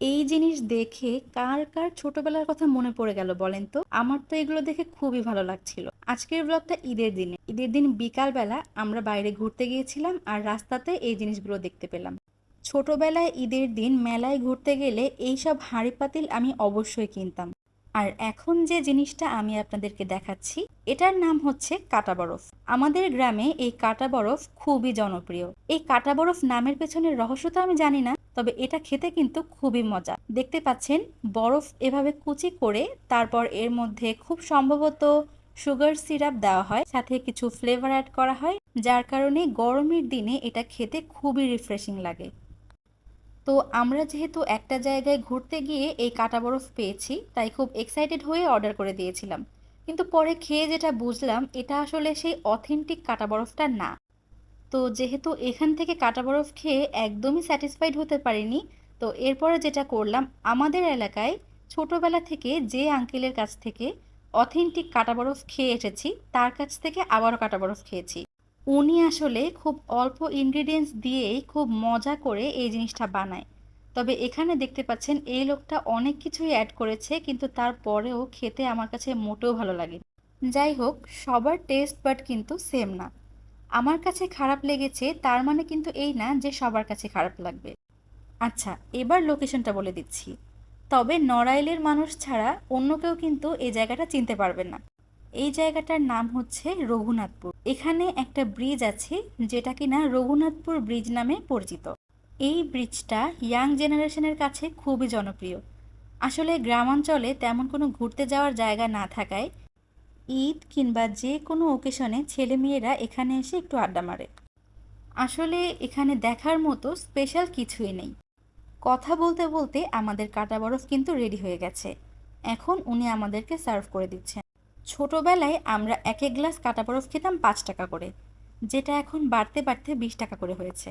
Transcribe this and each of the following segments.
এই জিনিস দেখে কার কার ছোটবেলার কথা মনে পড়ে গেল বলেন তো? আমার তো এগুলো দেখে খুবই ভালো লাগছিল। আজকের ব্লগটা ঈদের দিনে। ঈদের দিন বিকালবেলা আমরা বাইরে ঘুরতে গিয়েছিলাম আর রাস্তাতে এই জিনিসগুলো দেখতে পেলাম। ছোটবেলায় ঈদের দিন মেলায় ঘুরতে গেলে এইসব হাঁড়ি পাতিল আমি অবশ্যই কিনতাম। আর এখন যে জিনিসটা আমি আপনাদেরকে দেখাচ্ছি এটার নাম হচ্ছে কাটা বরফ। আমাদের গ্রামে এই কাটা বরফ খুবই জনপ্রিয়। এই কাটা বরফ নামের পেছনের রহস্য তো আমি জানি না, তবে এটা খেতে কিন্তু খুবই মজা। দেখতে পাচ্ছেন বরফ এভাবে কুচি করে তারপর এর মধ্যে খুব সম্ভবত সুগার সিরাপ দেওয়া হয়, সাথে কিছু ফ্লেভার অ্যাড করা হয়, যার কারণে গরমের দিনে এটা খেতে খুবই রিফ্রেশিং লাগে। তো আমরা যেহেতু একটা জায়গায় ঘুরতে গিয়ে এই কাটা বরফ পেয়েছি তাই খুব এক্সাইটেড হয়ে অর্ডার করে দিয়েছিলাম। কিন্তু পরে খেয়ে যেটা বুঝলাম এটা আসলে সেই অথেন্টিক কাটা বরফটা না। তো যেহেতু এখান থেকে কাটা বরফ খেয়ে একদমই স্যাটিসফাইড হতে পারিনি, তো এরপরে যেটা করলাম, আমাদের এলাকায় ছোটবেলা থেকে যে আঙ্কেলের কাছ থেকে অথেন্টিক কাটা বরফ খেয়ে এসেছি তার কাছ থেকে আবারও কাটা বরফ খেয়েছি। উনি আসলে খুব অল্প ইনগ্রিডিয়েন্টস দিয়েই খুব মজা করে এই জিনিসটা বানায়। তবে এখানে দেখতে পাচ্ছেন এই লোকটা অনেক কিছুই অ্যাড করেছে, কিন্তু তারপরেও খেতে আমার কাছে মোটেও ভালো লাগে। যাই হোক, সবার টেস্ট বাট কিন্তু সেম না। আমার কাছে খারাপ লেগেছে তার মানে কিন্তু এই না যে সবার কাছে খারাপ লাগবে। আচ্ছা, এবার লোকেশনটা বলে দিচ্ছি। তবে নড়াইলের মানুষ ছাড়া অন্য কেউ কিন্তু এই জায়গাটা চিনতে পারবে না। এই জায়গাটার নাম হচ্ছে রঘুনাথপুর। এখানে একটা ব্রিজ আছে যেটা কিনা রঘুনাথপুর ব্রিজ নামে পরিচিত। এই ব্রিজটা ইয়াং জেনারেশনের কাছে খুবই জনপ্রিয়। আসলে গ্রামাঞ্চলে তেমন কোনো ঘুরতে যাওয়ার জায়গা না থাকায় ঈদ কিংবা যে কোনো ওকেশনে ছেলেমেয়েরা এখানে এসে একটু আড্ডা মারে। আসলে এখানে দেখার মতো স্পেশাল কিছুই নেই। কথা বলতে বলতে আমাদের কাটা বরফ কিন্তু রেডি হয়ে গেছে। এখন উনি আমাদেরকে সার্ভ করে দিচ্ছেন। ছোটবেলায় আমরা এক এক গ্লাস কাটা বরফ খেতাম 5 টাকা করে, যেটা এখন বাড়তে বাড়তে 20 টাকা করে হয়েছে।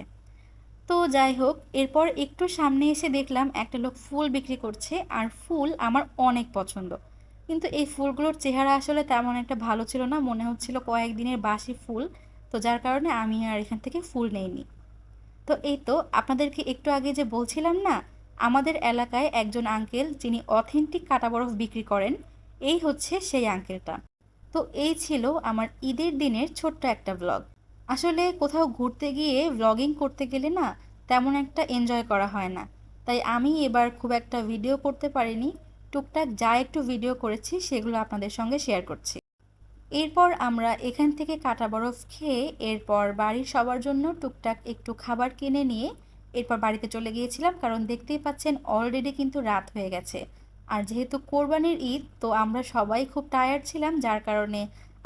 তো যাই হোক, এরপর একটু সামনে এসে দেখলাম একটা লোক ফুল বিক্রি করছে, আর ফুল আমার অনেক পছন্দ। কিন্তু এই ফুলগুলোর চেহারা আসলে তেমন একটা ভালো ছিল না, মনে হচ্ছিল কয়েকদিনের বাসি ফুল। তো যার কারণে আমি আর এখান থেকে ফুল নেইনি। তো এই তো আপনাদেরকে একটু আগে যে বলছিলাম না, আমাদের এলাকায় একজন আঙ্কেল যিনি অথেন্টিক কাটা বরফ বিক্রি করেন, এই হচ্ছে সেই আঙ্কেলটা। তো এই ছিল আমার ঈদের দিনের ছোট্ট একটা ব্লগ। আসলে কোথাও ঘুরতে গিয়ে ব্লগিং করতে গেলে না তেমন একটা এনজয় করা হয় না, তাই আমি এবার খুব একটা ভিডিও করতে পারিনি। টুকটাক যা একটু ভিডিও করেছি সেগুলো আপনাদের সঙ্গে শেয়ার করছি। এরপর আমরা এখান থেকে কাটা বরফ খেয়ে এরপর বাড়ির সবার জন্য টুকটাক একটু খাবার কিনে নিয়ে এরপর বাড়িতে চলে গিয়েছিলাম, কারণ দেখতেই পাচ্ছেন অলরেডি কিন্তু রাত হয়ে গেছে। আর যেহেতু কোরবানির ঈদ, তো আমরা সবাই খুব টায়ার্ড ছিলাম, যার কারণে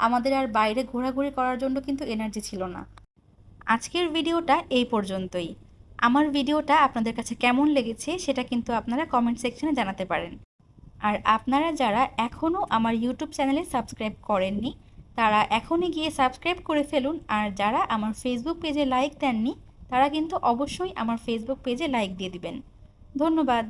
আমাদের আর বাইরে ঘোরাঘুরি করার জন্য কিন্তু এনার্জি ছিল না। আজকের ভিডিওটা এই পর্যন্তই। আমার ভিডিওটা আপনাদের কাছে কেমন লেগেছে সেটা কিন্তু আপনারা কমেন্ট সেকশনে জানাতে পারেন। আর আপনারা যারা এখনও আমার ইউটিউব চ্যানেলে সাবস্ক্রাইব করেননি তারা এখনই গিয়ে সাবস্ক্রাইব করে ফেলুন, আর যারা আমার ফেসবুক পেজে লাইক দেননি তারা কিন্তু অবশ্যই আমার ফেসবুক পেজে লাইক দিয়ে দিবেন। ধন্যবাদ।